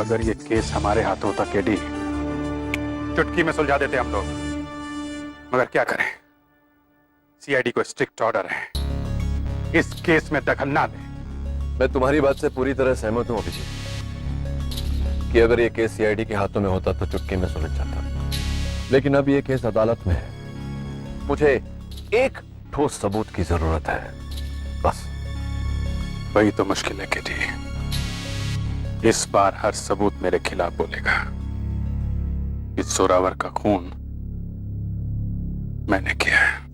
अगर ये केस हमारे हाथों होता केडी, चुटकी में सुलझा देते हम लोग। मगर क्या करें, सीआईडी को स्ट्रिक्ट ऑर्डर है इस केस में दखल ना दे। मैं तुम्हारी बात से पूरी तरह सहमत हूं अभिजीत कि अगर ये केस सीआईडी के हाथों में होता तो चुटकी में सुलझ जाता, लेकिन अब ये केस अदालत में है। मुझे एक ठोस सबूत की जरूरत है, बस। वही तो मुश्किल है केडी। इस बार हर सबूत मेरे खिलाफ बोलेगा। इस जोरावर का खून मैंने किया है।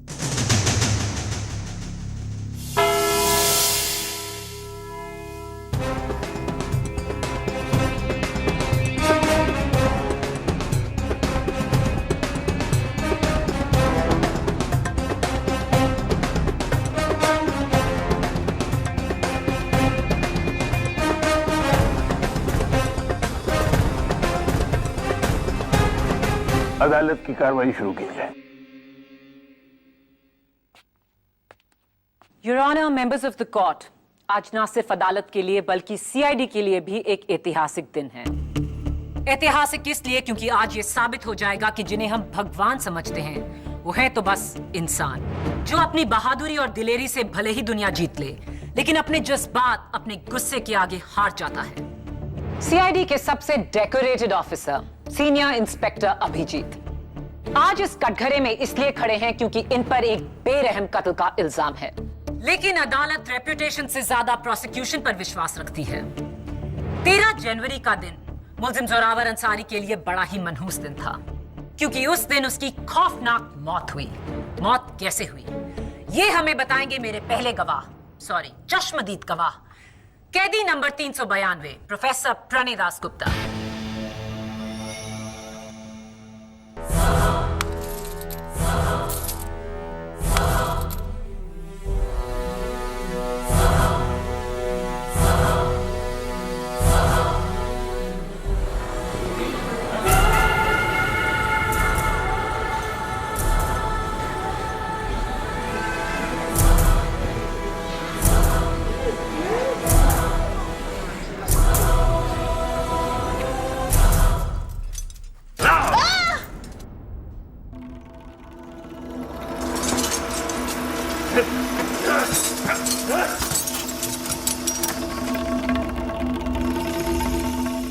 अदालत की कार्रवाई शुरू की जाए। Your honour, members of the court, आज न सिर्फ अदालत के लिए बल्कि सीआईडी के लिए भी एक ऐतिहासिक दिन है। ऐतिहासिक इसलिए क्योंकि आज ये साबित हो जाएगा कि जिन्हें हम भगवान समझते हैं वो है तो बस इंसान, जो अपनी बहादुरी और दिलेरी से भले ही दुनिया जीत ले, लेकिन अपने जज्बात, अपने गुस्से के आगे हार जाता है। सीआईडी के सबसे decorated officer senior inspector Abhijeet आज इस कटघरे में इसलिए खड़े हैं क्योंकि इन पर एक बेरहम कत्ल का इल्जाम है, लेकिन अदालत रेप्यूटेशन से ज्यादा प्रोसिक्यूशन पर विश्वास रखती है। 13 जनवरी का दिन मुल्जिम जोरावर अंसारी के लिए बड़ा ही मनहूस दिन था, क्योंकि उस दिन उसकी खौफनाक मौत हुई। मौत कैसे हुई ये हमें बताएंगे मेरे पहले चश्मदीद गवाह, कैदी नंबर 392 प्रोफेसर प्रणय दास गुप्ता।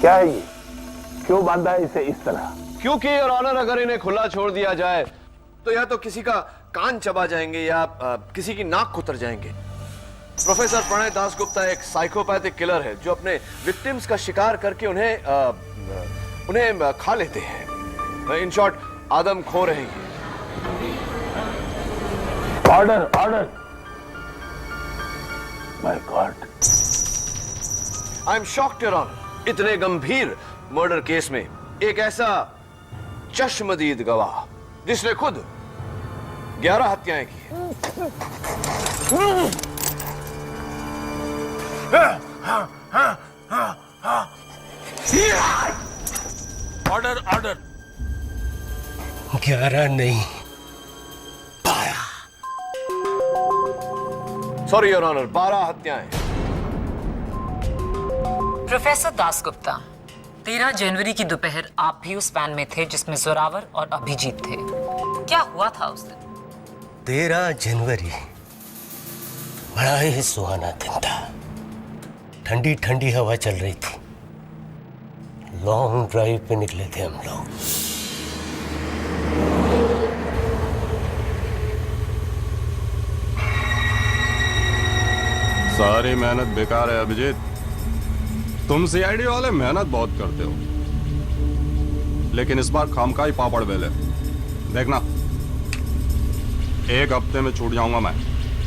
क्या है ये? क्यों बांधा है इसे इस तरह? क्योंकि योर ऑनर, अगर इन्हें खुला छोड़ दिया जाए तो या तो किसी का कान चबा जाएंगे या किसी की नाक कुतर जाएंगे। प्रोफेसर प्रणय दास गुप्ता एक साइकोपैथिक किलर है जो अपने विक्टिम्स का शिकार करके उन्हें खा लेते हैं। इन शॉर्ट, आदम खो रहेंगे। Order, order. My god, I am shocked your honour. इतने गंभीर मर्डर केस में एक ऐसा चश्मदीद गवाह जिसने खुद 11 हत्याएं की हैं। Order, order. 11 नहीं, 12। सॉरी योर ऑनर, 12 हत्याएं। प्रोफेसर दास गुप्ता, 13 जनवरी की दोपहर आप भी उस वैन में थे जिसमें जोरावर और अभिजीत थे। क्या हुआ था उस दिन? 13 जनवरी बड़ा ही सुहाना दिन था। ठंडी ठंडी हवा चल रही थी। लॉन्ग ड्राइव पे निकले थे हम लोग। सारी मेहनत बेकार है अभिजीत। तुम सीआईडी वाले मेहनत बहुत करते हो, लेकिन इस बार खामखा ही पापड़ बेले। देखना, 1 हफ्ते में छूट जाऊंगा मैं।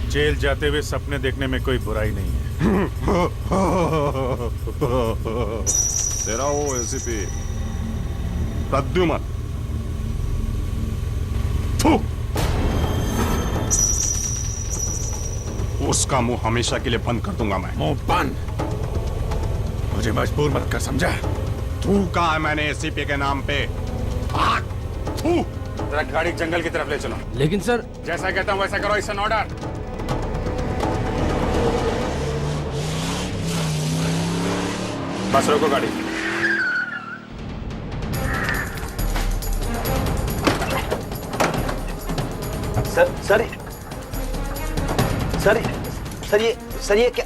जेल जाते हुए सपने देखने में कोई बुराई नहीं है। तेरा वो एसीपी प्रद्युमन, उसका मुंह हमेशा के लिए बंद कर दूंगा मैं। मुंह बंद? मुझे मजबूर मत कर, समझा? तू कहा है मैंने एसीपी के नाम पे? जरा गाड़ी जंगल की तरफ ले चलो। लेकिन सर, जैसा कहता हूं वैसा करो। It's an order. बस रोको गाड़ी। सर ये क्या?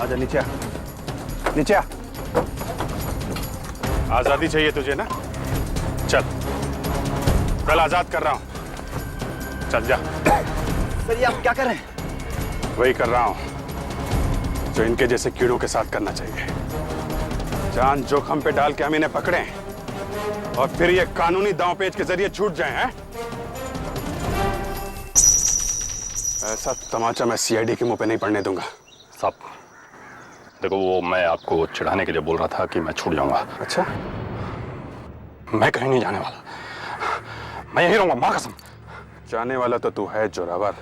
आजा नीचे आ, नीचे आ। आजादी चाहिए तुझे ना? चल, कल आजाद कर रहा हूं, चल जा। सर ये आप क्या कर रहे हैं? वही कर रहा हूं जो इनके जैसे कीड़ों के साथ करना चाहिए। जान जोखिम पे डाल के हम इन्हें पकड़े और फिर ये कानूनी दांवपेच के जरिए छूट जाए हैं? ऐसा तमाचा मैं सीआईडी के मुंह पे नहीं पड़ने दूंगा। साहब देखो, वो मैं आपको चिढ़ाने के लिए बोल रहा था कि मैं छूट जाऊंगा। अच्छा, मैं कहीं नहीं जाने वाला, मैं यहीं रहूंगा, मां कसम। जाने वाला तो तू है जोरावर।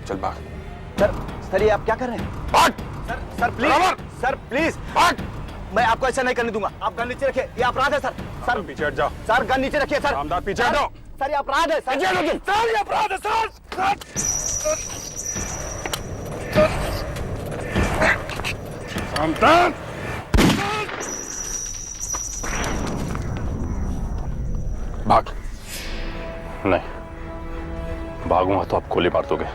चल भाग। सर ये आप क्या कर रहे हैं? भाग। सर प्लीज, सर प्लीज, भाग। मैं आपको ऐसा नहीं करने दूंगा। आप गन नीचे रखिए, ये अपराध है सर। सर पीछे हट जाओ। सर गन नीचे रखिए सर। रामदास पीछे हटो। सर ये अपराध है सर। सर ये अपराध है सर। रामदास, भाग। नहीं, भागूंगा तो आप गोली मार दोगे।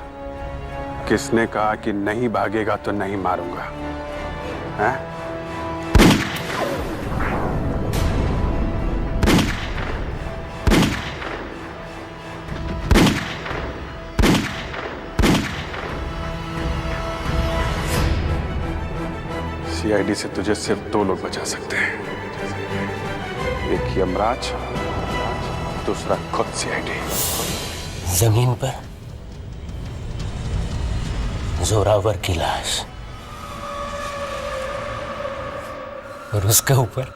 किसने कहा कि नहीं भागेगा तो नहीं मारूंगा? हैं? सीआईडी से तुझे सिर्फ 2 लोग बचा सकते हैं, एक यमराज, दूसरा खुद सीआईडी। जमीन पर जोरावर की लाश और उसके ऊपर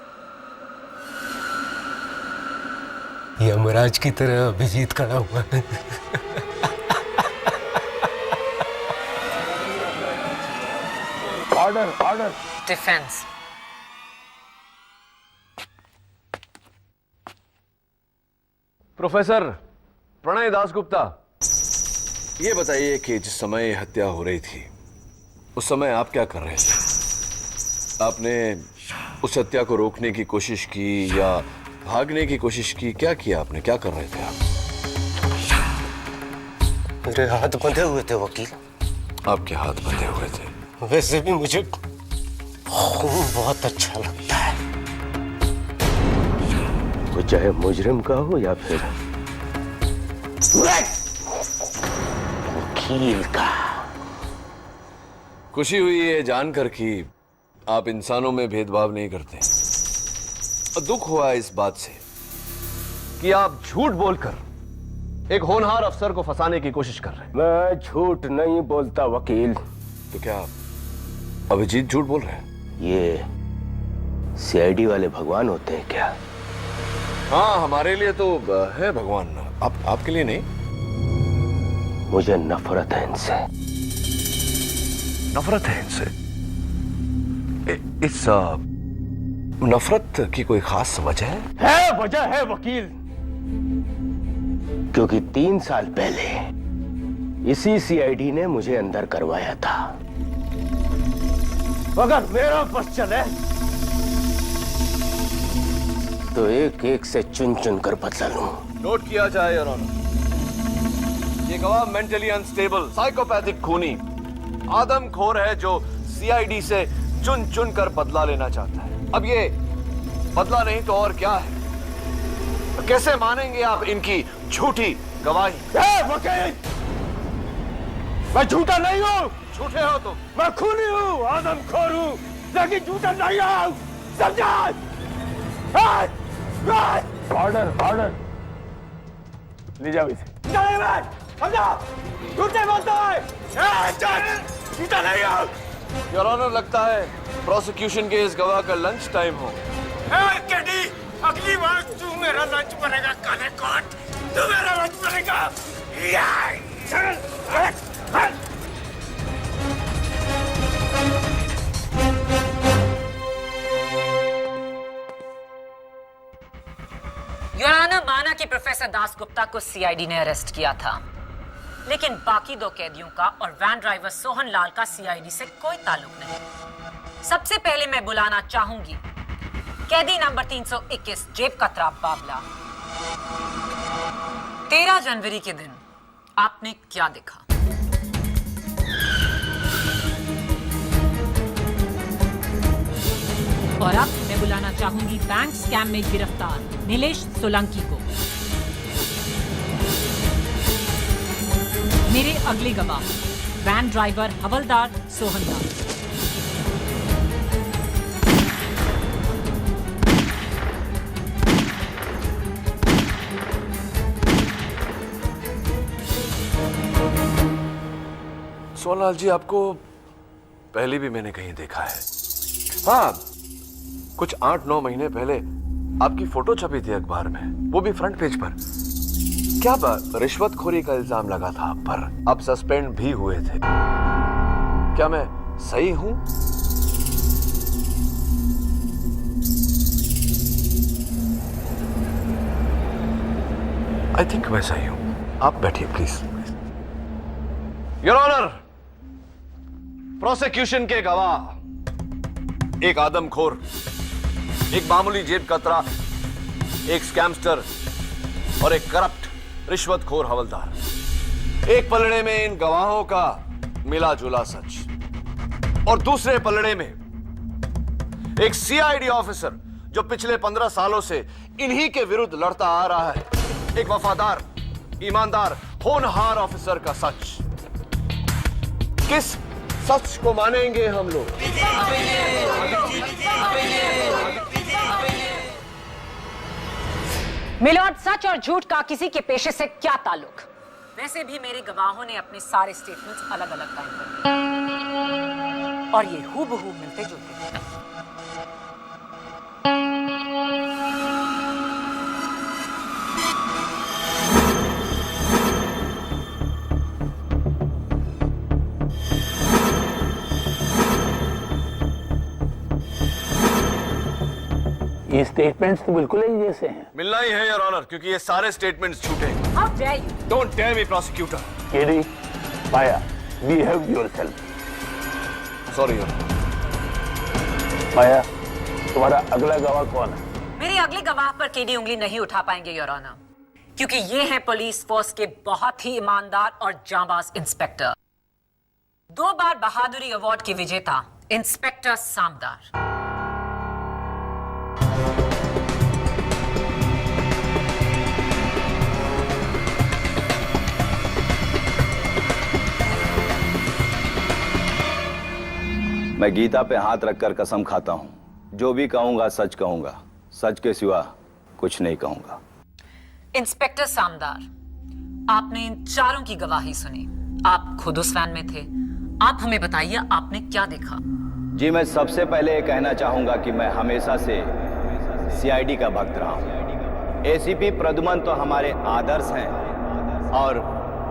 यमराज की तरह अभिजीत खड़ा हुआ है। Order order. Defence. Professor Pranay Dasgupta, ये बताइए कि जिस समय ये हत्या हो रही थी उस समय आप क्या कर रहे थे? आपने उस हत्या को रोकने की कोशिश की या भागने की कोशिश की? क्या किया आपने? क्या कर रहे थे आप? मेरे हाथ बंधे हुए थे वकील। आपके हाथ बंधे हुए थे? वैसे भी मुझे खून बहुत अच्छा लगता है, वो चाहे मुजरिम का हो या फिर वकील का। खुशी हुई है जानकर कि आप इंसानों में भेदभाव नहीं करते। और दुख हुआ इस बात से कि आप झूठ बोलकर एक होनहार अफसर को फंसाने की कोशिश कर रहे हैं। मैं झूठ नहीं बोलता वकील। तो क्या अभिजीत झूठ बोल रहे हैं? ये सीआईडी वाले भगवान होते हैं क्या? हाँ, हमारे लिए तो है भगवान, आपके लिए नहीं। मुझे नफरत है इनसे। नफरत है इनसे? इस नफरत की कोई खास वजह है? है, वजह है वकील। क्योंकि 3 साल पहले इसी सीआईडी ने मुझे अंदर करवाया था। अगर मेरा बस चले तो एक एक से चुन चुन कर बदला लूं। नोट किया जाए योर ऑनर, ये गवाह मेंटली अनस्टेबल, साइकोपैथिक खूनी, आदमखोर है जो सीआईडी से चुन चुन कर बदला लेना चाहता है। अब ये बदला नहीं तो और क्या है? तो कैसे मानेंगे आप इनकी झूठी गवाही? वकील, मैं झूठा नहीं हूँ। झूठे हो तुम। मैं खूनी हूँ, आदमखोर हूँ, लेकिन झूठा नहीं हूँ। समझा? Order order. ले जाओ इसे। समझा? झूठे बोलता है। झूठा नहीं हूँ। योर ऑनर, लगता है प्रोसिक्यूशन के इस गवाह का लंच टाइम हो। केडी, अगली बार तू मेरा लंच बनेगा। काले कोट, तू मेरा लंच बनेगा। योर ऑनर, माना कि प्रोफेसर दासगुप्ता को सीआईडी ने अरेस्ट किया था, लेकिन बाकी 2 कैदियों का और वैन ड्राइवर सोहन लाल का सीआईडी से कोई ताल्लुक नहीं। सबसे पहले मैं बुलाना चाहूंगी कैदी नंबर 321 जेब कतरा बाबला। 13 जनवरी के दिन आपने क्या देखा? और अब मैं बुलाना चाहूंगी बैंक स्कैम में गिरफ्तार नीलेश सोलंकी को। मेरे अगले गवाह वैन ड्राइवर हवलदार सोहनदार। सोनाल जी, आपको पहले भी मैंने कहीं देखा है। हाँ, कुछ 8-9 महीने पहले आपकी फोटो छपी थी अखबार में, वो भी फ्रंट पेज पर। क्या रिश्वतखोरी का इल्जाम लगा था आप पर, आप सस्पेंड भी हुए थे। क्या मैं सही हूं? आई थिंक मैं सही हूं। आप बैठिए प्लीज। योर ऑनर, प्रोसिक्यूशन के गवाह एक आदमखोर, एक मामूली जेब कतरा, एक स्कैमस्टर और एक करप्ट रिश्वतखोर हवलदार। एक पलड़े में इन गवाहों का मिला जुला सच और दूसरे पलड़े में एक सीआईडी ऑफिसर जो पिछले 15 सालों से इन्हीं के विरुद्ध लड़ता आ रहा है। एक वफादार, ईमानदार, होनहार ऑफिसर का सच। किस सच को मानेंगे हम लोग? मिलॉर्ड, सच और झूठ का किसी के पेशे से क्या ताल्लुक? वैसे भी मेरे गवाहों ने अपने सारे स्टेटमेंट्स अलग अलग टाइम पर दिए और ये हूबहू मिलते जुलते हैं। ये स्टेटमेंट्स तो बिल्कुल ही जैसे हैं। मिलना ही है योर ऑनर, क्योंकि ये सारे स्टेटमेंट्स झूठे हैं। How dare you? Don't dare me prosecutor. KD, पाया, बिहेव योरसेल्फ। Sorry your. पाया, तुम्हारा अगला गवाह कौन है? मेरे अगले गवाह पर केडी उंगली नहीं उठा पाएंगे योर ऑनर, क्योंकि ये हैं पुलिस फोर्स के बहुत ही ईमानदार और जांबाज इंस्पेक्टर, 2 बार बहादुरी अवार्ड के विजेता इंस्पेक्टर सामदार। मैं गीता पे हाथ रखकर कसम खाता हूं, जो भी कहूंगा सच कहूंगा, सच के सिवा कुछ नहीं कहूंगा। इंस्पेक्टर सामदार, आपने इन चारों की गवाही सुनी, आप खुद उस वैन में थे। आप हमें बताइए, आपने क्या देखा? जी, मैं सबसे पहले ये कहना चाहूंगा कि मैं हमेशा से सीआईडी का भक्त रहा हूं। एसीपी प्रद्युमन तो हमारे आदर्श हैं और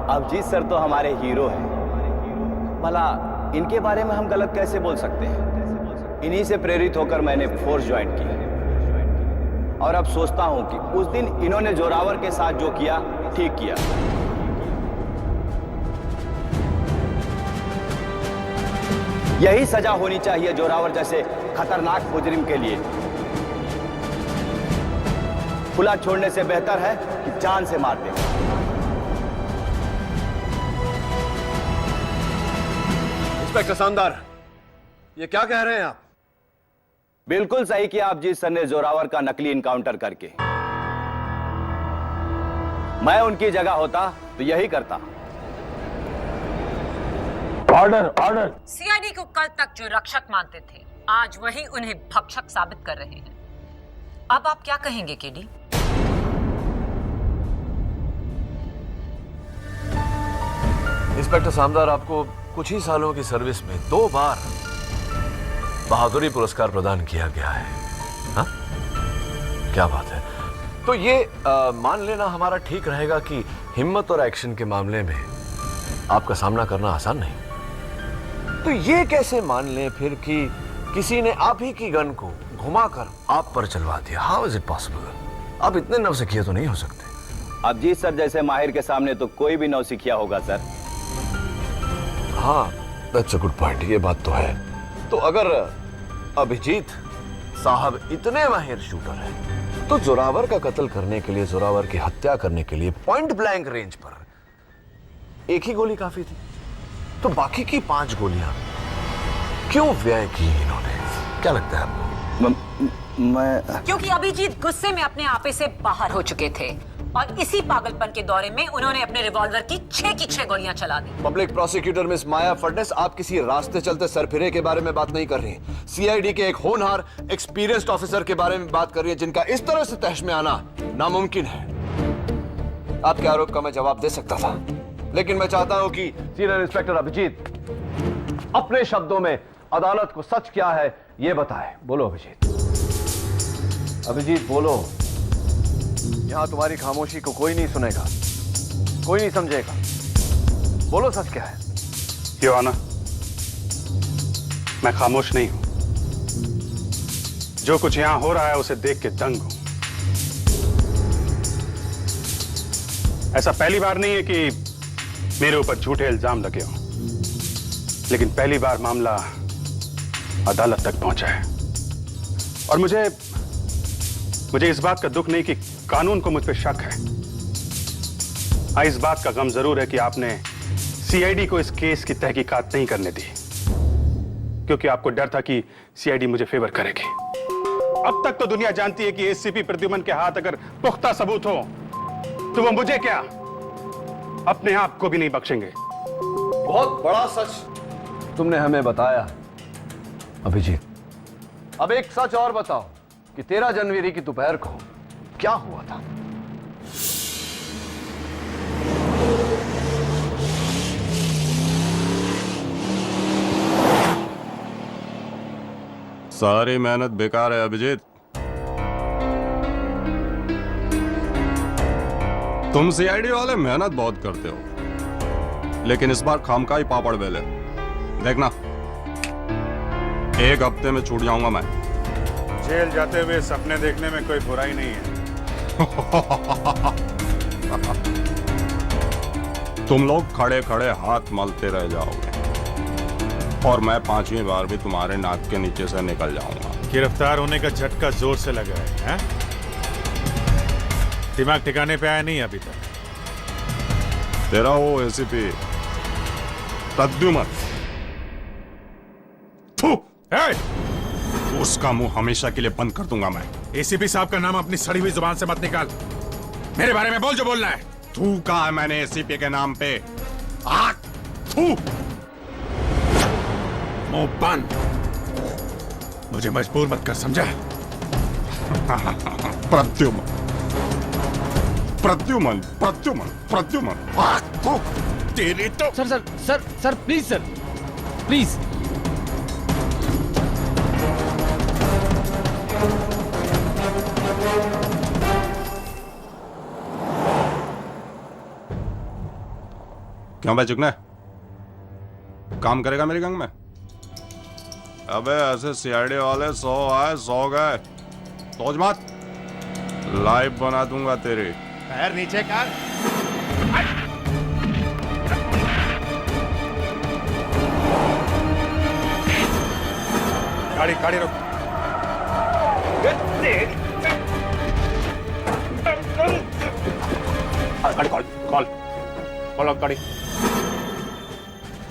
अभिजीत सर तो हमारे हीरो हैं। भला इनके बारे में हम गलत कैसे बोल सकते हैं? इन्हीं से प्रेरित होकर मैंने फोर्स ज्वाइन की और अब सोचता हूं कि उस दिन इन्होंने जोरावर के साथ जो किया ठीक किया। यही सजा होनी चाहिए जोरावर जैसे खतरनाक मुजरिम के लिए। खुला छोड़ने से बेहतर है कि जान से मार दें। इंस्पेक्टर सामदार, ये क्या कह रहे हैं आप? बिल्कुल सही किया अभिजीत सर ने जोरावर का नकली इनकाउंटर करके। मैं उनकी जगह होता तो यही करता। Order, order. सीआईडी को कल तक जो रक्षक मानते थे, आज वही उन्हें भक्षक साबित कर रहे हैं। अब आप क्या कहेंगे केडी? इंस्पेक्टर सामदार, आपको कुछ ही सालों की सर्विस में 2 बार बहादुरी पुरस्कार प्रदान किया गया है। हा? क्या बात है। तो ये मान लेना हमारा ठीक रहेगा कि हिम्मत और एक्शन के मामले में आपका सामना करना आसान नहीं। तो ये कैसे मान लें फिर कि किसी ने आप ही की गन को घुमाकर आप पर चलवा दिया? How is it possible? आप इतने नौसिखिया तो नहीं हो सकते। अभिजीत सर जैसे माहिर के सामने तो कोई भी नौसिखिया होगा सर। हाँ, दैट्स अ गुड पॉइंट। ये बात तो है। तो अगर अभिजीत साहब इतने माहिर शूटर हैं, तो जोरावर का कत्ल करने के लिए, जोरावर की हत्या करने के लिए पॉइंट ब्लैंक रेंज पर एक ही गोली काफी थी, तो बाकी की 5 गोलियां क्यों व्यय की इन्होंने? क्या लगता है आपको? मैं क्योंकि अभिजीत गुस्से में अपने आपे से बाहर हो चुके थे और इसी पागलपन के दौरे में उन्होंने अपने रिवॉल्वर की 6 की 6 गोलियां चला दी। पब्लिक प्रोसिक्यूटर मिस माया फडनेस, आप किसी रास्ते चलते सरफिरे के बारे में बात नहीं कर रही, सीआईडी के एक होनहार एक्सपीरियंस्ड ऑफिसर के बारे में बात कर रही है, जिनका इस तरह से तहश में आना नामुमकिन है। आपके आरोप का मैं जवाब दे सकता था, लेकिन मैं चाहता हूं कि सीनियर इंस्पेक्टर अभिजीत अपने शब्दों में अदालत को सच क्या है यह बताए। बोलो अभिजीत, अभिजीत बोलो। यहां तुम्हारी खामोशी को कोई नहीं सुनेगा, कोई नहीं समझेगा। बोलो सच क्या है? योर ऑनर, मैं खामोश नहीं हूं। जो कुछ यहां हो रहा है उसे देख के दंग हूं। ऐसा पहली बार नहीं है कि मेरे ऊपर झूठे इल्जाम लगे हों, लेकिन पहली बार मामला अदालत तक पहुंचा है। और मुझे इस बात का दुख नहीं कि कानून को मुझ पर शक है। हाँ, इस बात का गम जरूर है कि आपने सीआईडी को इस केस की तहकीकात नहीं करने दी, क्योंकि आपको डर था कि सीआईडी मुझे फेवर करेगी। अब तक तो दुनिया जानती है कि एसीपी प्रद्युमन के हाथ अगर पुख्ता सबूत हो तो वो मुझे क्या, अपने आप को भी नहीं बख्शेंगे। बहुत बड़ा सच तुमने हमें बताया अभिजीत। अब एक सच और बताओ कि 13 जनवरी की दोपहर को क्या हुआ था? सारी मेहनत बेकार है अभिजीत। तुम सीआईडी वाले मेहनत बहुत करते हो, लेकिन इस बार खामखाई पापड़ बेले। देखना, एक हफ्ते में छूट जाऊंगा मैं। जेल जाते हुए सपने देखने में कोई बुराई नहीं है। तुम लोग खड़े खड़े हाथ मलते रह जाओगे और मैं 5वीं बार भी तुम्हारे नाक के नीचे से निकल जाऊंगा। गिरफ्तार होने का झटका जोर से लगा है? दिमाग ठिकाने पे आया नहीं अभी तक? तेरा वो एसीपी प्रद्युमन, उसका मुंह हमेशा के लिए बंद कर दूंगा मैं। एसीपी साहब का नाम अपनी सड़ी हुई जुबान से मत निकाल। मेरे बारे में बोल जो बोलना है। थू कहा है मैंने एसीपी के नाम पे? थू। मुंह बंद। मुझे मजबूर मत कर, समझा? प्रद्युमन प्रद्युमन प्रद्युमन प्रद्युमन। तेरी तो sir sir sir sir please sir, please. क्यों भाई चुकने? काम करेगा मेरी गंग में? अबे ऐसे सीआईडी वाले 100 आए 100 गए, सोच मत। लाइव बना दूंगा तेरी। पैर नीचे कर। गाड़ी गाड़ी रोक। गाड़ी कॉल कॉल कॉल गाड़ी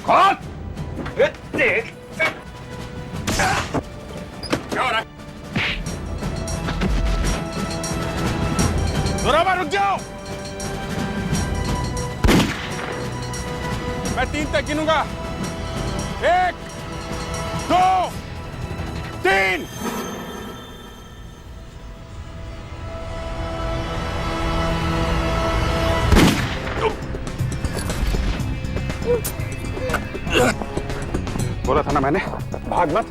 कॉल। क्या हो रहा है? जोरावर रुक जाओ। मैं 3 तक गिनूंगा। 1 2 3। बोला था ना मैंने, भाग मत।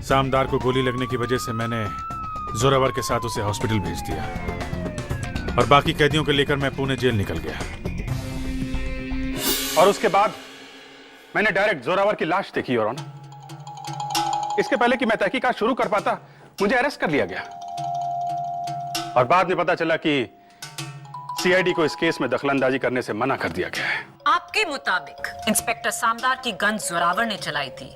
सामदार को गोली लगने की वजह से मैंने जोरावर के साथ उसे हॉस्पिटल भेज दिया और बाकी कैदियों को लेकर मैं पुणे जेल निकल गया। और उसके बाद मैंने डायरेक्ट जोरावर की लाश देखी और ना, इसके पहले कि मैं तहकीकात शुरू कर पाता मुझे अरेस्ट कर लिया गया। और बाद में पता चला कि सीआईडी को इस केस में दखलंदाजी करने से मना कर दिया गया है। आपके मुताबिक इंस्पेक्टर सामदार की गन जोरावर ने चलाई थी,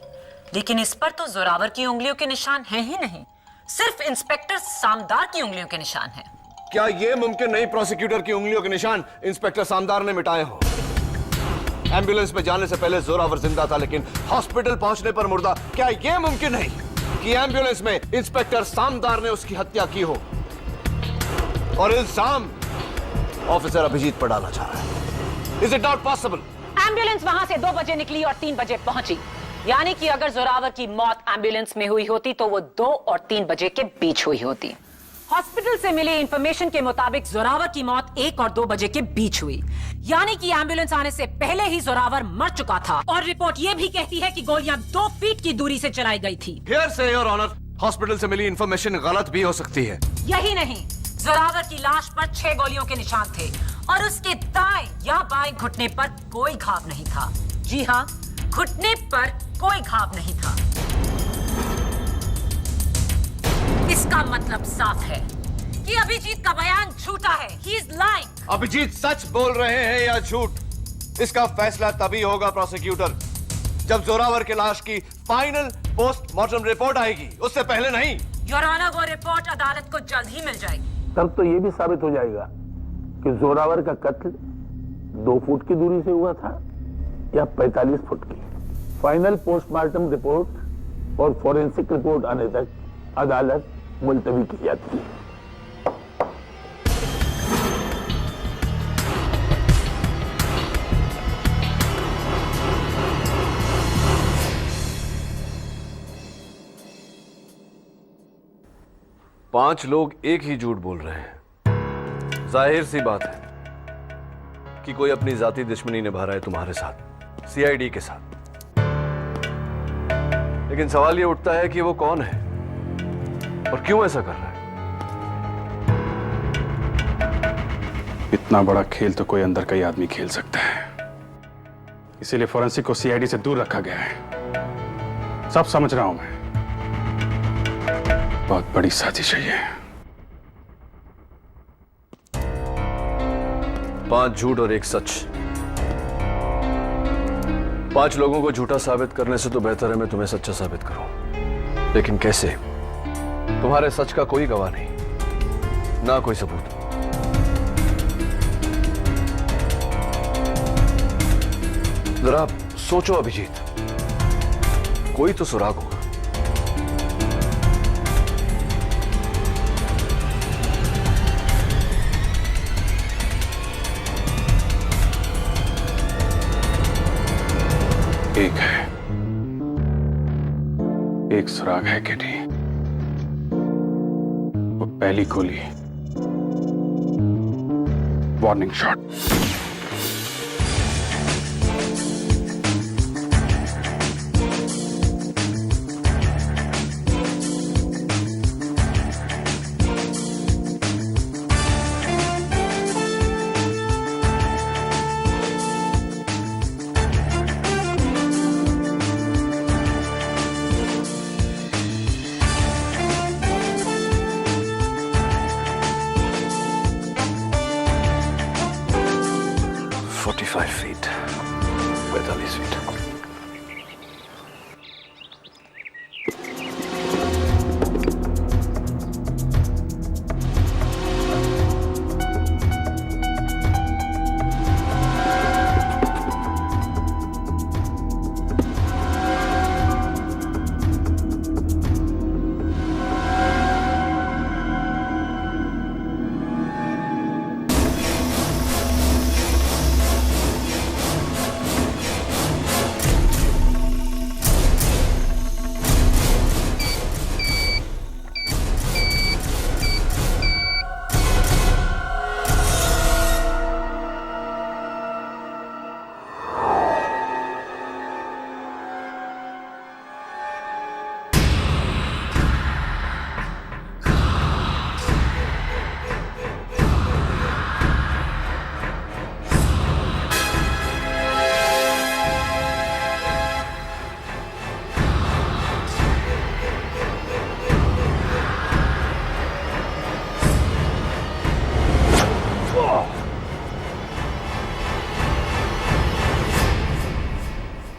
लेकिन इस पर तो जोरावर की उंगलियों के निशान हैं ही नहीं, सिर्फ इंस्पेक्टर सामदार की उंगलियों के निशान हैं। क्या यह मुमकिन नहीं प्रोसिक्यूटर की उंगलियों के निशान इंस्पेक्टर सामदार ने मिटाए हो? एम्बुलेंस में जाने से पहले जोरावर जिंदा था, लेकिन हॉस्पिटल पहुंचने पर मुर्दा। क्या यह मुमकिन नहीं कि एम्बुलेंस में इंस्पेक्टर सामदार ने उसकी हत्या की हो और इल्जाम ऑफिसर अभिजीत पर डालना चाह रहा है? Is it not possible? Ambulance वहां से 2 बजे निकली और 3 बजे पहुंची, यानी कि अगर जोरावर की मौत एम्बुलेंस में हुई होती तो वो 2 और 3 बजे के बीच हुई होती। हॉस्पिटल से मिली इंफॉर्मेशन के मुताबिक जोरावर की मौत 1 और 2 बजे के बीच हुई, यानी कि एम्बुलेंस आने से पहले ही जोरावर मर चुका था। और रिपोर्ट ये भी कहती है कि गोलियां 2 फीट की दूरी से चलाई गई थी। हियर से योर ऑनर, हॉस्पिटल से मिली इंफॉर्मेशन गलत भी हो सकती है। यही नहीं, जोरावर की लाश पर 6 गोलियों के निशान थे और उसके दाएं या बाएं घुटने पर कोई घाव नहीं था। जी हाँ, घुटने पर कोई घाव नहीं था। इसका मतलब साफ है कि अभिजीत का बयान झूठा है। He is lying. अभिजीत सच बोल रहे हैं या झूठ, इसका फैसला तभी होगा प्रोसिक्यूटर, जब जोरावर के लाश की फाइनल पोस्टमार्टम रिपोर्ट आएगी, उससे पहले नहीं। योर ऑनर, वो रिपोर्ट अदालत को जल्द ही मिल जाएगी। तब तो ये भी साबित हो जाएगा कि जोरावर का कत्ल 2 फुट की दूरी से हुआ था या 45 फुट की। फाइनल पोस्टमार्टम रिपोर्ट और फॉरेंसिक रिपोर्ट आने तक अदालत मुलतवी की जाती है। पांच लोग एक ही झूठ बोल रहे हैं। जाहिर सी बात है कि कोई अपनी जाती दुश्मनी निभा रहा है तुम्हारे साथ, सीआईडी के साथ। लेकिन सवाल यह उठता है कि वो कौन है और क्यों ऐसा कर रहा है? इतना बड़ा खेल तो कोई अंदर का ही आदमी खेल सकता है, इसीलिए फॉरेंसिक को सीआईडी से दूर रखा गया है। सब समझ रहा हूं मैं, बहुत बड़ी साजिश है ये। 5 झूठ और 1 सच। 5 लोगों को झूठा साबित करने से तो बेहतर है मैं तुम्हें सच्चा साबित करूं। लेकिन कैसे? तुम्हारे सच का कोई गवाह नहीं, ना कोई सबूत। जरा सोचो अभिजीत, कोई तो सुराग होगा। एक है, एक सुराग है केटी। वो पहली गोली, वार्निंग शॉट।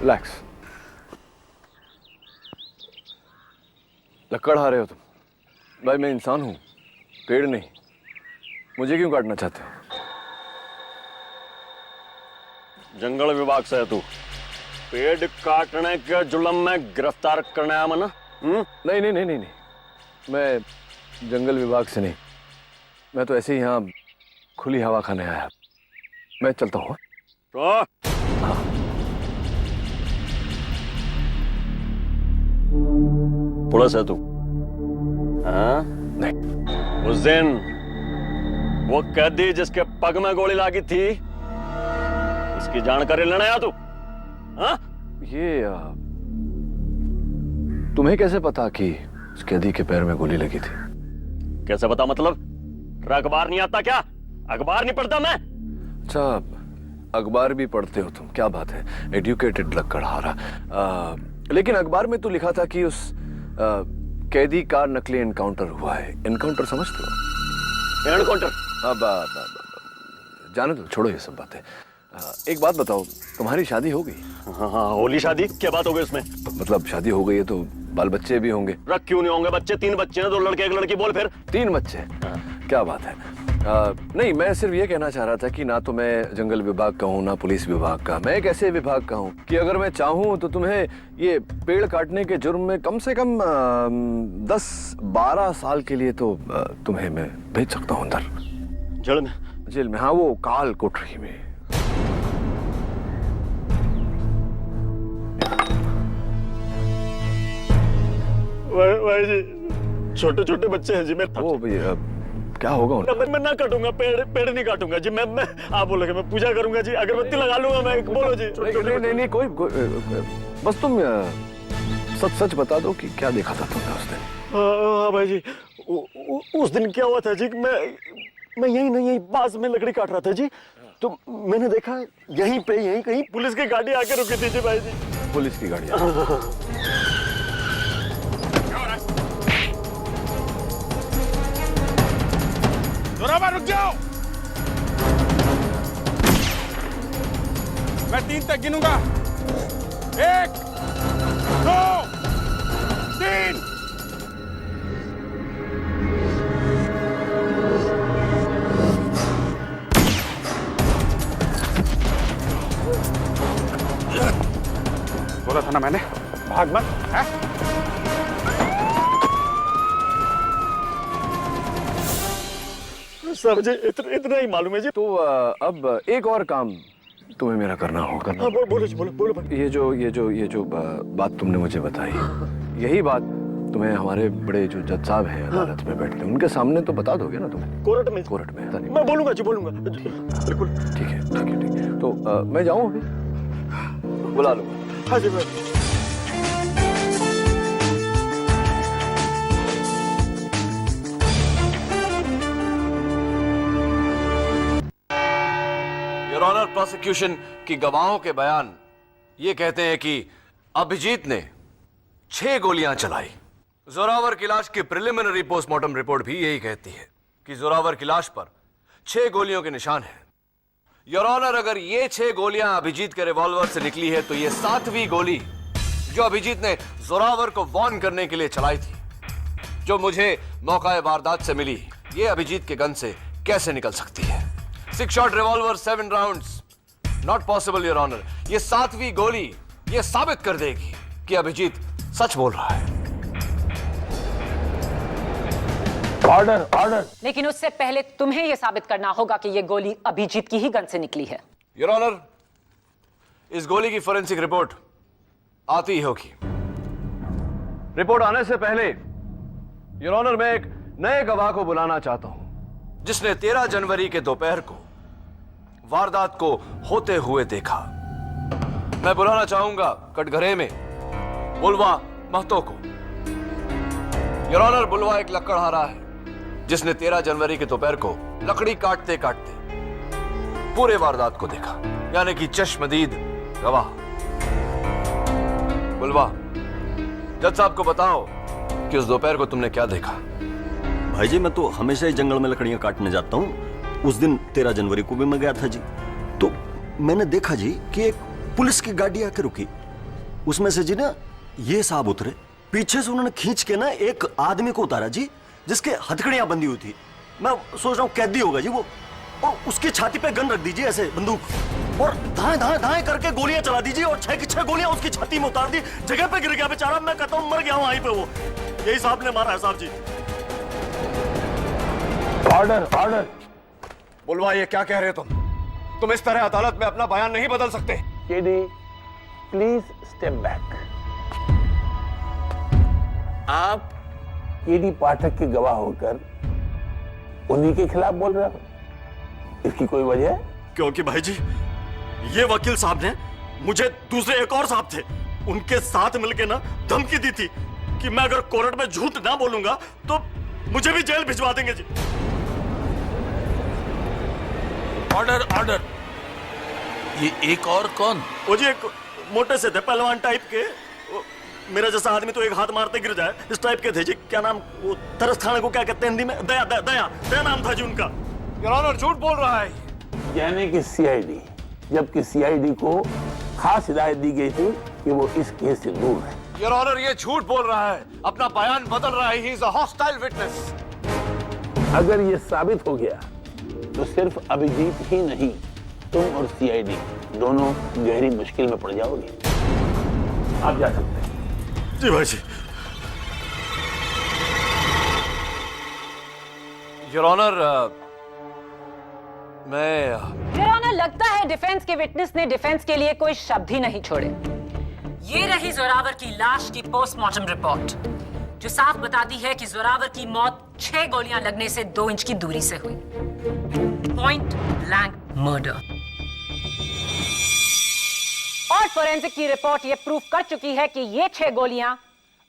रिलैक्स। लकड़ आ रहे हो तुम? भाई मैं इंसान हूं, पेड़ नहीं। मुझे क्यों काटना चाहते हो? जंगल विभाग से है तू? पेड़ काटने के जुल्म में गिरफ्तार करने आया मना? नहीं नहीं नहीं नहीं नहीं, मैं जंगल विभाग से नहीं, मैं तो ऐसे ही यहाँ खुली हवा खाने आया। मैं चलता हूँ। तो पुलिस है तू? हाँ? नहीं। उस दिन वो कैदी जिसके पग में गोली लगी थी, उसकी जानकारी लेने आया तू? हाँ? ये तुम्हें कैसे पता कि उस कैदी के पैर में गोली लगी थी? कैसे पता मतलब? अखबार नहीं आता क्या? अखबार नहीं पढ़ता मैं? अच्छा, अखबार भी पढ़ते हो तुम, क्या बात है, एडुकेटेड लक्कड़हारा। लेकिन अखबार में तो लिखा था कि उस कैदी का नकली एनकाउंटर हुआ है। एनकाउंटर समझते हो? एनकाउंटर? अब जाने दो, छोड़ो ये सब बातें। एक बात बताओ, तुम्हारी शादी हो गई? हाँ, होली शादी क्या बात हो गई उसमें? मतलब शादी हो गई है तो बाल बच्चे भी होंगे? रख क्यों नहीं होंगे बच्चे? 3 बच्चे हैं, 2 लड़के 1 लड़की। बोल फिर। 3 बच्चे? क्या बात है। नहीं, मैं सिर्फ ये कहना चाह रहा था कि ना तो मैं जंगल विभाग का हूँ ना पुलिस विभाग का। मैं एक ऐसे विभाग का हूँ कि अगर मैं चाहूँ तो तुम्हें ये पेड़ काटने के जुर्म में कम से कम 10-12 साल के लिए तो तुम्हें मैं भेज सकता हूँ अंदर। जेल में? जेल में, हाँ, वो काल कोठरी में। भाई जी, छोटे छोटे बच्चे हैं जी। मैं ओ भैया, क्या होगा? मैं ना काटूंगा, पेड़ नहीं काटूंगा जी। मैं आप बोलोगे मैं पूजा करूंगा जी, अगरबत्ती लगा लूंगा मैं। बोलो जी। नहीं, कोई बस तुम सच बता दो कि क्या देखा था तुमने उस दिन? हाँ भाई जी, उस दिन क्या हुआ था जी, मैं यहीं पास में लकड़ी काट रहा था जी, तो मैंने देखा यहीं कहीं पुलिस की गाड़ी आके रुकी थी जी भाई जी। पुलिस की गाड़ी? जोरावर, रुक जाओ। मैं 3 तक गिनूंगा। 1, 2, 3। बोला था ना मैंने, भाग मत। है? सर मुझे इतना ही मालूम है जी। तो अब एक और काम तुम्हें मेरा करना होगा। हाँ, बोलो जी, बोलो। ये जो बात तुमने मुझे बताई, यही बात तुम्हें हमारे बड़े जो जज साहब हैं अदालत में बैठते हैं, उनके सामने तो बता दोगे ना तुम? कोर्ट में? मैं बोलूंगा जी, बोलूंगा बिल्कुल। ठीक है। तो मैं जाऊँ अभी? बुला लूंगा। हाँ जी भाई। योर ऑनर, प्रोसिक्यूशन की गवाहों के बयान ये कहते हैं कि अभिजीत ने 6 गोलियां चलाई। जोरावर की लाश की प्रिलिमिनरी पोस्टमार्टम रिपोर्ट भी यही कहती है कि जोरावर की लाश पर 6 गोलियों के निशान हैं। योर ऑनर, अगर ये 6 गोलियां अभिजीत के रिवॉल्वर से निकली है तो ये 7वीं गोली जो अभिजीत ने जोरावर को वार्न करने के लिए चलाई थी, जो मुझे मौका वारदात से मिली, ये अभिजीत के गन से कैसे निकल सकती है? 6 shot revolver, 7 rounds, not possible your honour. ये 7वीं गोली ये साबित कर देगी कि अभिजीत सच बोल रहा है। ऑर्डर। लेकिन उससे पहले तुम्हें यह साबित करना होगा कि यह गोली अभिजीत की ही गन से निकली है। योर ऑनर, इस गोली की फोरेंसिक रिपोर्ट आती ही होगी। रिपोर्ट आने से पहले योर ऑनर, मैं एक नए गवाह को बुलाना चाहता हूं, जिसने 13 जनवरी के दोपहर को वारदात को होते हुए देखा। मैं बुलाना चाहूंगा कटघरे में बुलवा महतो को। योर ऑनर, बुलवा एक लकड़हारा है जिसने 13 जनवरी के दोपहर को लकड़ी काटते काटते पूरे वारदात को देखा, यानी कि चश्मदीद गवाह। बुलवा, जज साहब को बताओ कि उस दोपहर को तुमने क्या देखा। भाई जी, मैं तो हमेशा ही जंगल में लकड़ियां काटने जाता हूँ। उस दिन 13 जनवरी को भी मैं गया था जी, तो मैंने देखा जी कि एक पुलिस की गाड़ी आके रुकी। उसमें से जी ना ये साहब उतरे, पीछे से उन्होंने खींच के ना एक आदमी को उतारा जी, जिसके हथकड़ियां बंधी हुई थी। मैं सोच रहा हूँ कैदी होगा जी वो। और उसकी छाती पे गन रख दीजिए ऐसे बंदूक और धाए धाए धाए करके गोलियां चला दीजिए और 6 की 6 गोलियां उसकी छाती में उतार दी। जगह पे गिर गया बेचारा, मैं कहता हूं मर गया वहीं पे वो। यही साहब ने मारा है साहब जी। Order order. बुलवाइए, क्या कह रहे हो तुम इस तरह अदालत में अपना बयान नहीं बदल सकते। KD please step back. आप केडी पाठक के गवाह होकर उन्हीं के खिलाफ बोल रहे हो, इसकी कोई वजह है? क्योंकि भाई जी ये वकील साहब ने मुझे दूसरे एक और साहब थे उनके साथ मिलके ना धमकी दी थी कि मैं अगर कोर्ट में झूठ ना बोलूंगा तो मुझे भी जेल भिजवा देंगे जी। Order order. ये एक और कौन? वो जी एक मोटे से थे, पहलवान टाइप के, मेरा जैसा आदमी तो एक हाथ मारते गिर जाए इस टाइप के थे जी। क्या नाम, वो तरस खाने को क्या कहते हैं हिंदी में? दया दया दया दया नाम था जी उनका। योर ऑनर झूठ बोल रहा है। यानी कि सीआईडी, जबकि सीआईडी को खास हिदायत दी गई थी कि वो इस केस से दूर है। योर ऑनर ये झूठ बोल रहा है, अपना बयान बदल रहा है। He is a hostile witness. अगर ये साबित हो गया तो सिर्फ अभिजीत ही नहीं, तुम और सीआईडी दोनों गहरी मुश्किल में पड़ जाओगे। आप जा सकते हैं। जी भाई जी। योर ऑनर योर ऑनर, लगता है डिफेंस के विटनेस ने डिफेंस के लिए कोई शब्द ही नहीं छोड़े। ये रही जोरावर की लाश की पोस्टमार्टम रिपोर्ट, जो साफ बताती है कि जोरावर की मौत 6 गोलियां लगने से 2 इंच की दूरी से हुई। Point blank murder. और फोरेंसिक की रिपोर्ट ये प्रूफ कर चुकी है कि ये 6 गोलियां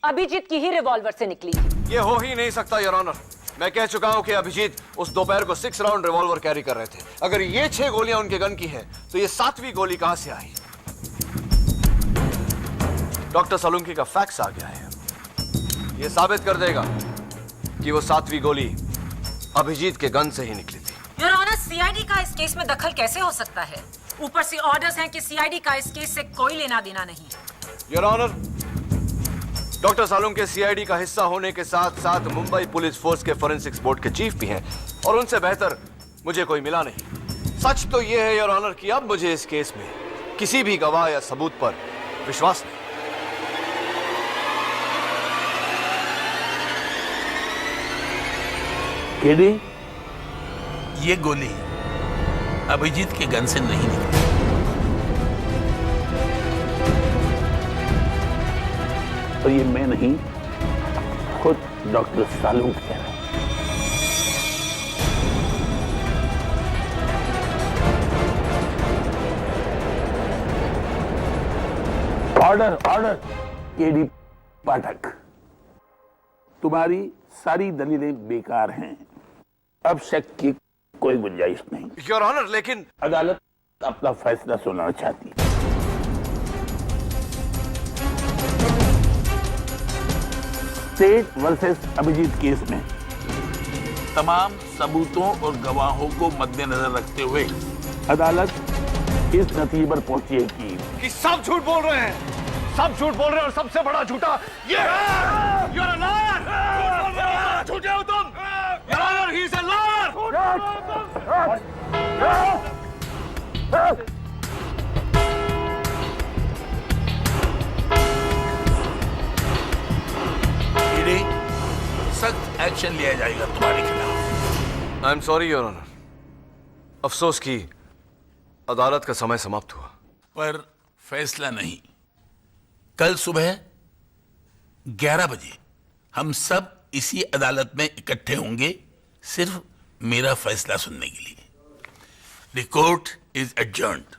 अभिजीत की ही रिवॉल्वर से निकली। ये हो ही नहीं सकता योर ऑनर। मैं कह चुका हूं कि अभिजीत उस दोपहर को 6 राउंड रिवॉल्वर कैरी कर रहे थे। अगर ये 6 गोलियां उनके गन की है तो ये 7वीं गोली कहां से आई? डॉक्टर सलूंकी का फैक्स आ गया है। ये साबित कर देगा कि वो 7वीं गोली अभिजीत के गन से ही निकली थी। योर ऑनर, सीआईडी का इस केस में दखल कैसे हो सकता है? ऊपर से ऑर्डर्स हैं कि सीआईडी का इस केस से कोई लेना देना नहीं। Your honour, doctor Salunkhe CID का हिस्सा होने के साथ साथ मुंबई पुलिस फोर्स के फोरेंसिक्स बोर्ड के चीफ भी हैं और उनसे बेहतर मुझे कोई मिला नहीं। सच तो यह है योर ऑनर कि अब मुझे इस केस में किसी भी गवाह या सबूत पर विश्वास नहीं। केडी, ये गोली अभिजीत के गन से नहीं निकली। और ये मैं नहीं, खुद डॉक्टर सालुंक कह रहे हैं। Order order. केडी पाठक, तुम्हारी सारी दलीलें बेकार हैं। अब शक की कोई गुंजाइश नहीं। योर ऑनर, लेकिन अदालत अपना फैसला सुनाना चाहती है। स्टेट वर्सेस अभिजीत केस में तमाम सबूतों और गवाहों को मद्देनजर रखते हुए अदालत इस नतीजे पर पहुंची है कि सब झूठ बोल रहे हैं। सब झूठ बोल रहे हैं और सबसे बड़ा झूठा ये है। You're a liar! झूठे हो तुम। Your Honor, he is a liar! सख्त एक्शन लिया जाएगा तुम्हारे खिलाफ। I am sorry your honour. अफसोस की अदालत का समय समाप्त हुआ। पर फैसला नहीं। कल सुबह 11 बजे हम सब इसी अदालत में इकट्ठे होंगे, सिर्फ मेरा फैसला सुनने के लिए। The court is adjourned.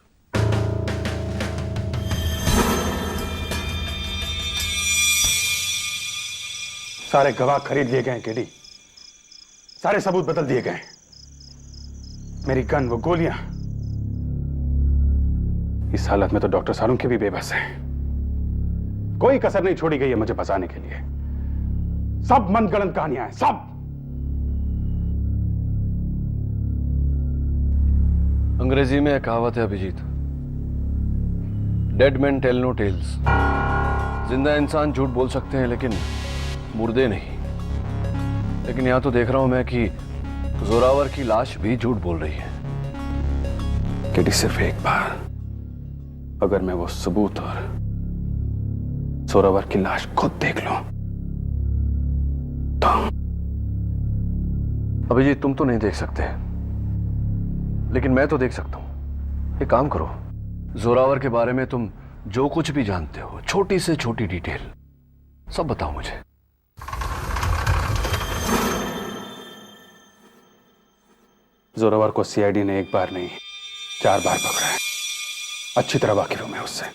सारे गवाह खरीद लिए गए केडी, सारे सबूत बदल दिए गए। मेरी गन, वो गोलियां। इस हालत में तो डॉक्टर सालुंके भी बेबस है। कोई कसर नहीं छोड़ी गई है मुझे बचाने के लिए। सब मनगढ़ंत कहानियां हैं, सब। अंग्रेजी में एक कहावत है Abhijeet, dead man tell no tales. जिंदा इंसान झूठ बोल सकते हैं लेकिन मुर्दे नहीं। लेकिन यहां तो देख रहा हूं मैं कि जोरावर की लाश भी झूठ बोल रही है। केडी, सिर्फ एक बार अगर मैं वो सबूत और जोरावर की लाश खुद देख लूं तो। अभिजीत, तुम तो नहीं देख सकते, लेकिन मैं तो देख सकता हूं। एक काम करो, जोरावर के बारे में तुम जो कुछ भी जानते हो, छोटी से छोटी डिटेल सब बताओ मुझे। जोरावर को सीआईडी ने एक बार नहीं 4 बार पकड़ा है। अच्छी तरह वाकिफ हूं मैं उससे।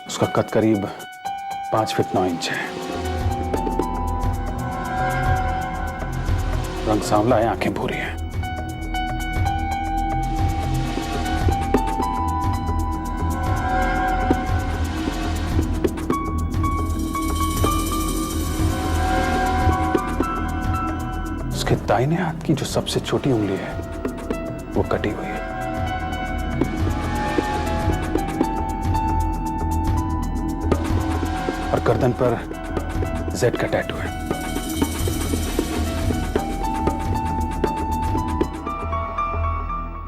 उसका कद करीब 5 फीट 9 इंच है। रंग सांवला है, आंखें भूरी हैं। उसके दाहिने हाथ की जो सबसे छोटी उंगली है वो कटी हुई है। और गर्दन पर जेड का टैटू है।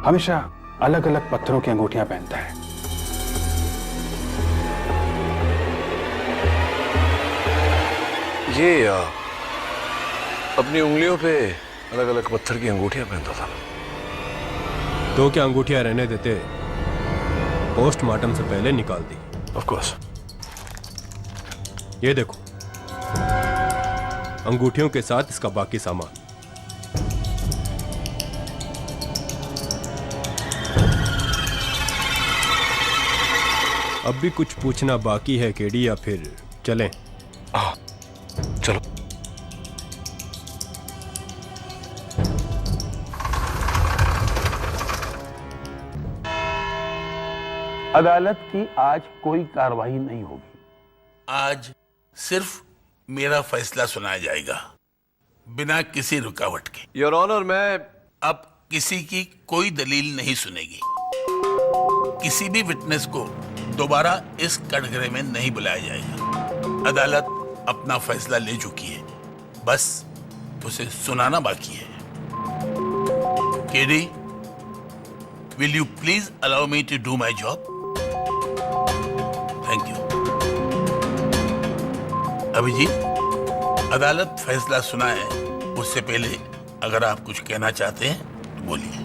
हमेशा अलग अलग पत्थरों की अंगूठियां पहनता है। ये अपनी उंगलियों पे अलग अलग पत्थर की अंगूठियां पहनता था। तो क्या अंगूठियां रहने देते, पोस्टमार्टम से पहले निकाल दी। Of course. ये देखो, अंगूठियों के साथ इसका बाकी सामान। अब भी कुछ पूछना बाकी है केडी, या फिर चलें? चलो। अदालत की आज कोई कार्रवाई नहीं होगी। आज सिर्फ मेरा फैसला सुनाया जाएगा, बिना किसी रुकावट के। योर ऑनर, मैं अब किसी की कोई दलील नहीं सुनेगी। किसी भी विटनेस को दोबारा इस कटघरे में नहीं बुलाया जाएगा। अदालत अपना फैसला ले चुकी है, बस उसे सुनाना बाकी है। KD, will you please allow me to do my job? Thank you. Abhijeet, अदालत फैसला सुनाए उससे पहले अगर आप कुछ कहना चाहते हैं तो बोलिए।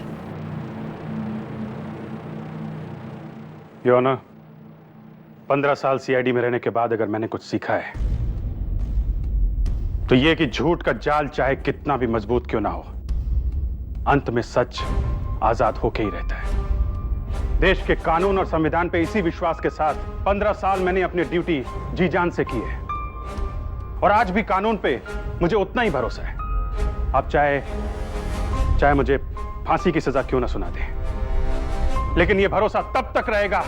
योर ऑनर, 15 साल सीआईडी में रहने के बाद अगर मैंने कुछ सीखा है तो यह कि झूठ का जाल चाहे कितना भी मजबूत क्यों ना हो, अंत में सच आजाद होके ही रहता है। देश के कानून और संविधान पे इसी विश्वास के साथ 15 साल मैंने अपनी ड्यूटी जी जान से की है, और आज भी कानून पे मुझे उतना ही भरोसा है। आप चाहे मुझे फांसी की सजा क्यों ना सुना दे, लेकिन यह भरोसा तब तक रहेगा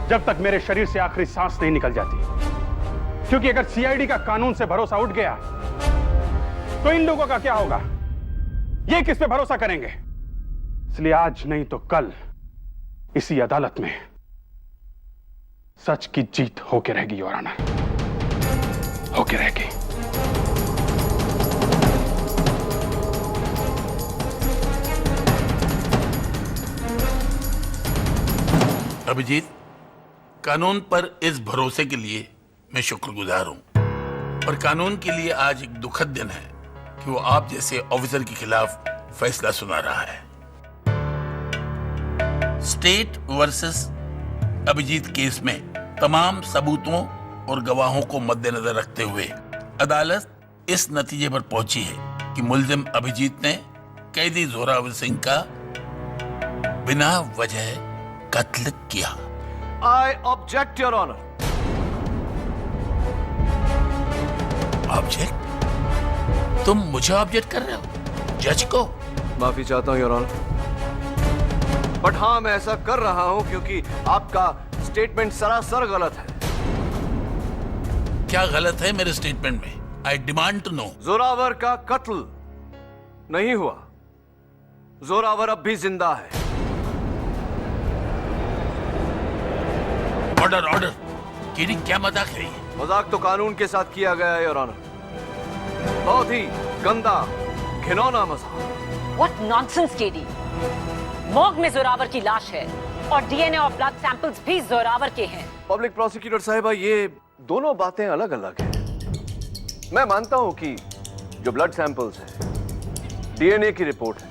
जब तक मेरे शरीर से आखिरी सांस नहीं निकल जाती। क्योंकि अगर सीआईडी का कानून से भरोसा उठ गया तो इन लोगों का क्या होगा? ये किस पे भरोसा करेंगे? इसलिए आज नहीं तो कल इसी अदालत में सच की जीत होके रहेगी योर ऑनर, होके रहेगी। अभिजीत, कानून पर इस भरोसे के लिए मैं शुक्रगुजार हूं, और कानून के लिए आज एक दुखद दिन है कि वो आप जैसे ऑफिसर के खिलाफ फैसला सुना रहा है। स्टेट वर्सेस अभिजीत केस में तमाम सबूतों और गवाहों को मद्देनजर रखते हुए अदालत इस नतीजे पर पहुंची है कि मुल्जिम अभिजीत ने कैदी जोरावर सिंह का बिना वजह कत्ल किया। I object your honour. Object? तुम मुझे ऑब्जेक्ट कर रहे हो? जज को? माफी चाहता हूं योर ऑनर, बट हां, मैं ऐसा कर रहा हूं क्योंकि आपका स्टेटमेंट सरासर गलत है। क्या गलत है मेरे स्टेटमेंट में? I demand to know. Zorawar का कत्ल नहीं हुआ। जोरावर अब भी जिंदा है। Order, order. केडी, क्या मजाक है ये? मजाक तो कानून के साथ किया गया है योर ऑनर। बहुत ही गंदा, घिनौना मजाक। What nonsense, KD! मॉर्ग में जोरावर की लाश है और डीएनए और ब्लड सैंपल्स भी जोरावर के हैं। पब्लिक प्रोसिक्यूटर साहिबा, ये दोनों बातें अलग अलग हैं। मैं मानता हूं कि जो ब्लड सैंपल्स हैं, डीएनए की रिपोर्ट है,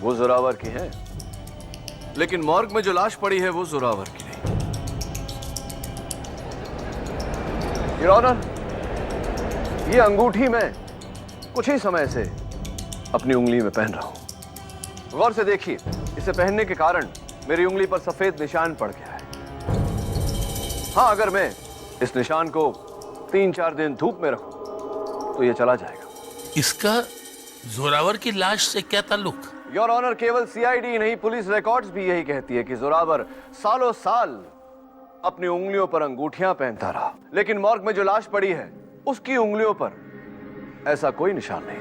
वो जोरावर की है, लेकिन मॉर्ग में जो लाश पड़ी है वो जोरावर की नहीं। योर ऑनर, ये अंगूठी मैं कुछ ही समय से अपनी उंगली में पहन रहा हूं। गौर से देखिए, इसे पहनने के कारण मेरी उंगली पर सफेद निशान पड़ गया है। हाँ, अगर मैं इस निशान को 3-4 दिन धूप में रखूं तो ये चला जाएगा। इसका जोरावर की लाश से क्या ताल्लुक? योर ऑनर, केवल सीआईडी नहीं, पुलिस रिकॉर्ड्स भी यही कहती है कि जोरावर सालों साल अपनी उंगलियों पर अंगूठियां पहनता रहा, लेकिन मॉर्ग में जो लाश पड़ी है उसकी उंगलियों पर ऐसा कोई निशान नहीं,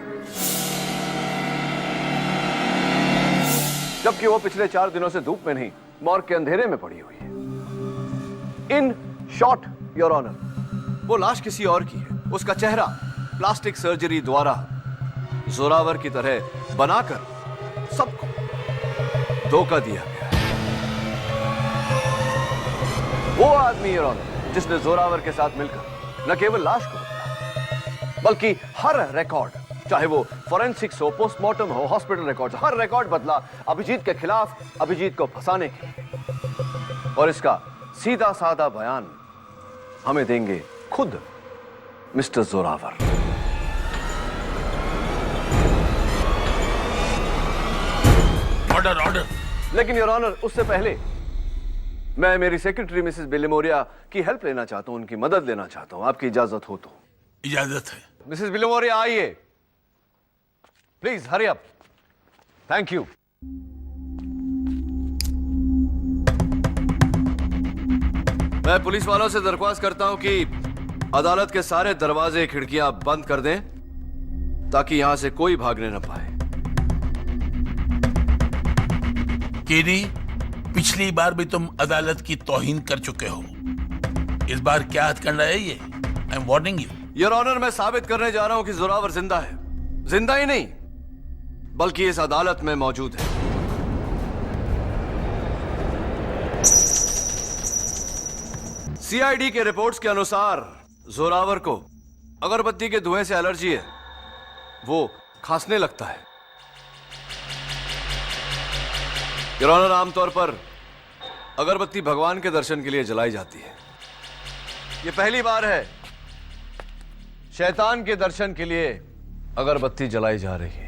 जबकि वो पिछले 4 दिनों से धूप में नहीं, मॉर्ग के अंधेरे में पड़ी हुई है। इन शॉर्ट योर ऑनर, वो लाश किसी और की है। उसका चेहरा प्लास्टिक सर्जरी द्वारा जोरावर की तरह बनाकर सबको धोखा दिया गया है। वो आदमी योर ऑनर जिसने जोरावर के साथ मिलकर न केवल लाश को बदला, बल्कि हर रिकॉर्ड, चाहे वो फॉरेंसिक्स हो, पोस्टमार्टम हो, हॉस्पिटल रिकॉर्ड, हर रिकॉर्ड बदला अभिजीत के खिलाफ, अभिजीत को फंसाने के लिए। और इसका सीधा साधा बयान हमें देंगे खुद मिस्टर जोरावर। Order order. लेकिन योर ऑनर, उससे पहले मैं मेरी सेक्रेटरी मिसेस बिलिमोरिया की हेल्प लेना चाहता हूं, उनकी मदद लेना चाहता हूं, आपकी इजाजत हो तो। इजाजत है। मिसेस बिलिमोरिया, आइए please, hurry up. Thank you. मैं पुलिस वालों से दरख्वास्त करता हूं कि अदालत के सारे दरवाजे खिड़कियां बंद कर दें ताकि यहां से कोई भागने न पाए। केडी, पिछली बार भी तुम अदालत की तौहीन कर चुके हो, इस बार क्या हथकंडा है ये? I am warning you. Your honour, मैं साबित करने जा रहा हूं कि जोरावर जिंदा है। जिंदा ही नहीं, बल्कि इस अदालत में मौजूद है। सीआईडी के रिपोर्ट्स के अनुसार जोरावर को अगरबत्ती के धुएं से एलर्जी है, वो खांसने लगता है। योर ऑनर, आमतौर पर अगरबत्ती भगवान के दर्शन के लिए जलाई जाती है। यह पहली बार है शैतान के दर्शन के लिए अगरबत्ती जलाई जा रही है।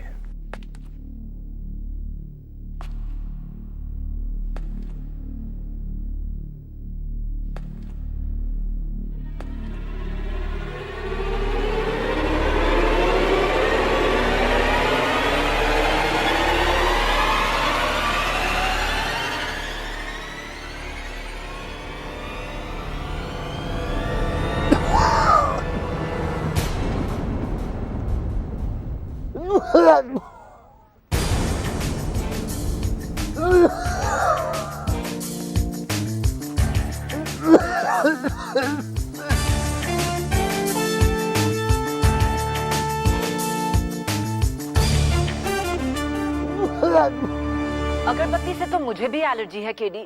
अगरबत्ती से तो मुझे भी एलर्जी है केडी।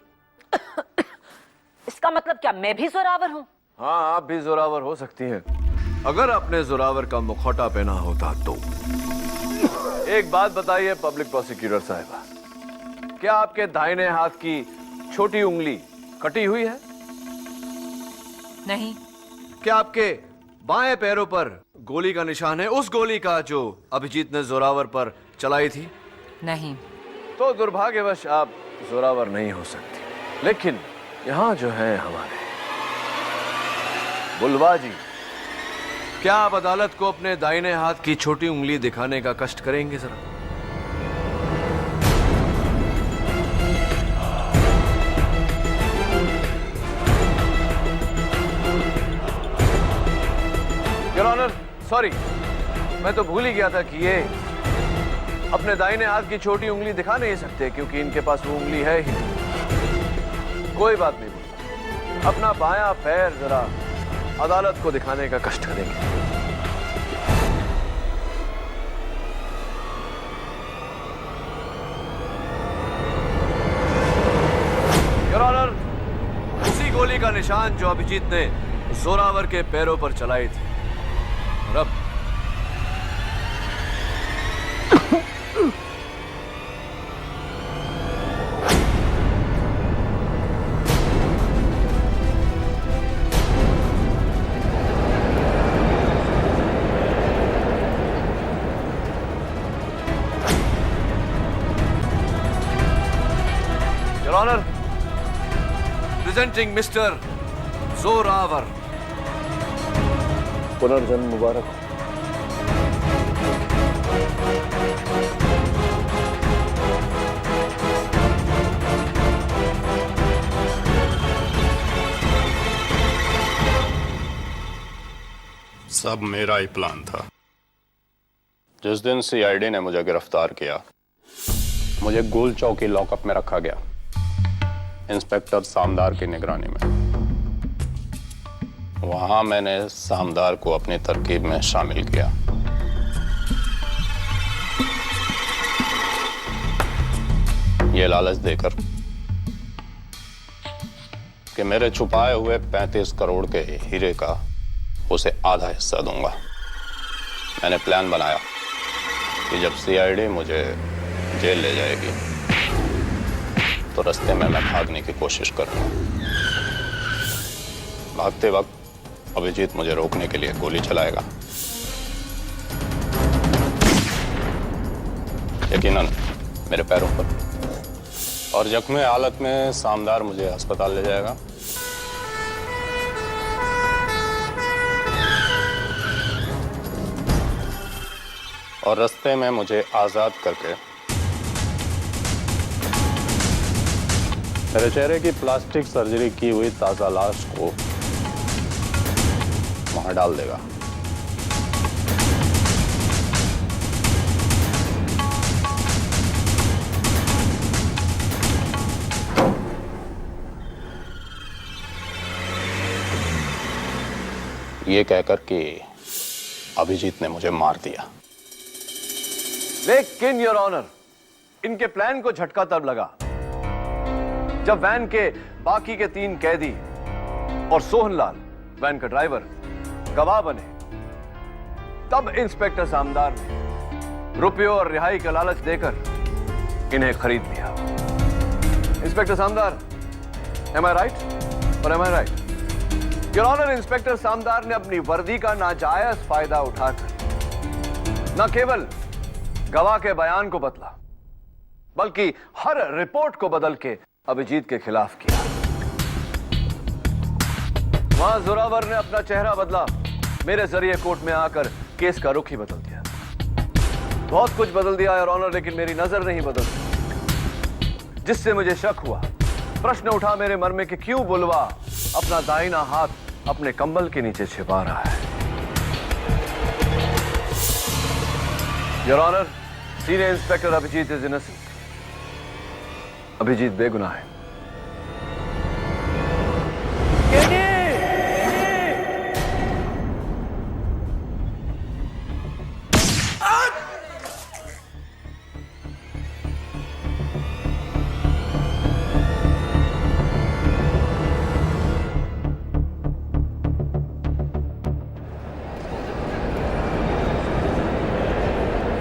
इसका मतलब क्या मैं भी जोरावर हूँ? हाँ, आप भी जोरावर हो सकती हैं, अगर आपने जोरावर का मुखौटा पहना होता तो। एक बात बताइए पब्लिक प्रोसिक्यूटर साहिबा, क्या आपके दाहिने हाथ की छोटी उंगली कटी हुई है? नहीं। क्या आपके बाएं पैरों पर गोली का निशान है, उस गोली का जो अभिजीत ने जोरावर पर चलाई थी? नहीं। तो दुर्भाग्यवश आप जोरावर नहीं हो सकती। लेकिन यहां जो है हमारे बुलवा जी, क्या आप अदालत को अपने दाहिने हाथ की छोटी उंगली दिखाने का कष्ट करेंगे जरा? योर ऑनर, सॉरी, मैं तो भूल ही गया था कि ये अपने दाहिने हाथ की छोटी उंगली दिखा नहीं सकते क्योंकि इनके पास वो उंगली है ही नहीं। कोई बात नहीं, अपना बायां पैर जरा अदालत को दिखाने का कष्ट करेंगे। निशान जो अभिजीत ने जोरावर के पैरों पर चलाई थी, और अब Your Honor, presenting Mr. Zoravar. पुनर्जन्म मुबारक हो। सब मेरा ही प्लान था। जिस दिन सीआईडी ने मुझे गिरफ्तार किया, मुझे गोल चौकी लॉकअप में रखा गया, इंस्पेक्टर सामदार की निगरानी में। वहां मैंने सामदार को अपनी तरकीब में शामिल किया। ये लालच देकर कि मेरे छुपाए हुए 35 करोड़ के हीरे का उसे आधा हिस्सा दूंगा। मैंने प्लान बनाया कि जब सीआईडी मुझे जेल ले जाएगी तो रास्ते में मैं भागने की कोशिश करूंगा। भागते वक्त अभिजीत मुझे रोकने के लिए गोली चलाएगा। यकीनन मेरे पैरों पर, और जख्मी हालत में सामदार मुझे अस्पताल ले जाएगा। और रास्ते में मुझे आजाद करके मेरे चेहरे की प्लास्टिक सर्जरी की हुई ताजा लाश को वहां डाल देगा। ये कहकर कि अभिजीत ने मुझे मार दिया। लेकिन योर ऑनर, इनके प्लान को झटका तब लगा जब वैन के बाकी के 3 कैदी और सोहनलाल, वैन का ड्राइवर, गवाह बने। तब इंस्पेक्टर सामदार ने रुपयों और रिहाई का लालच देकर इन्हें खरीद लिया। Inspector Samdar, am I right? और am I right? Your honour, inspector Samdar ने अपनी वर्दी का नाजायज फायदा उठाकर न केवल गवाह के बयान को बदला, बल्कि हर रिपोर्ट को बदल के अभिजीत के खिलाफ किया। वहां जोरावर ने अपना चेहरा बदला, मेरे जरिए कोर्ट में आकर केस का रुख ही बदल दिया। बहुत कुछ बदल दिया योर ऑनर, लेकिन मेरी नजर नहीं बदलती, जिससे मुझे शक हुआ। प्रश्न उठा मेरे मन में कि क्यों बुलवा अपना दाहिना हाथ अपने कंबल के नीचे छिपा रहा है। Your honour, senior inspector Abhijeet is innocent. Abhijeet बेगुनाह है।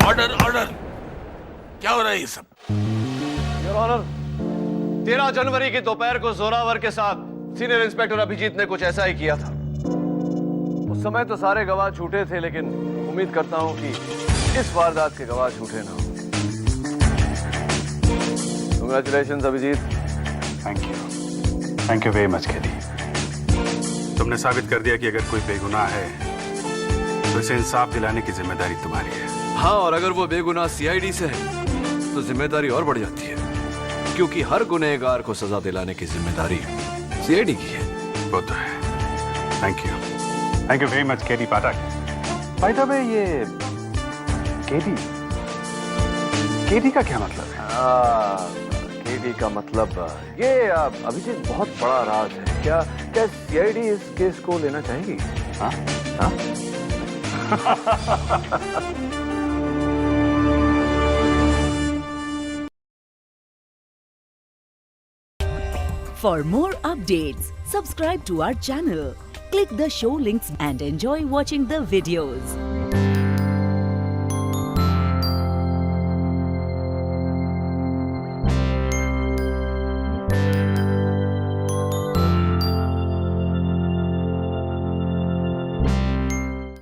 ऑर्डर ऑर्डर, क्या हो रहा है ये सब? योर ऑनर, 13 जनवरी की दोपहर को जोरावर के साथ सीनियर इंस्पेक्टर अभिजीत ने कुछ ऐसा ही किया था। उस समय तो सारे गवाह झूठे थे, लेकिन उम्मीद करता हूं कि इस वारदात के गवाह झूठे ना हो। Congratulations Abhijeet. Thank you very much KD. तुमने साबित कर दिया कि अगर कोई बेगुनाह है तो इसे इंसाफ दिलाने की जिम्मेदारी तुम्हारी है। हाँ, और अगर वो बेगुनाह सीआईडी से है तो जिम्मेदारी और बढ़ जाती है, क्योंकि हर गुनहगार को सजा दिलाने की जिम्मेदारी सीआईडी की है। वो तो है। Thank you very much KD Pathak. By the way, ये केडी का क्या मतलब है? केडी का मतलब ये अभिजीत बहुत बड़ा राज है। क्या सीआईडी इस केस को लेना चाहेगी? हाँ? हाँ? For more updates, subscribe to our channel, click the show links and enjoy watching the videos.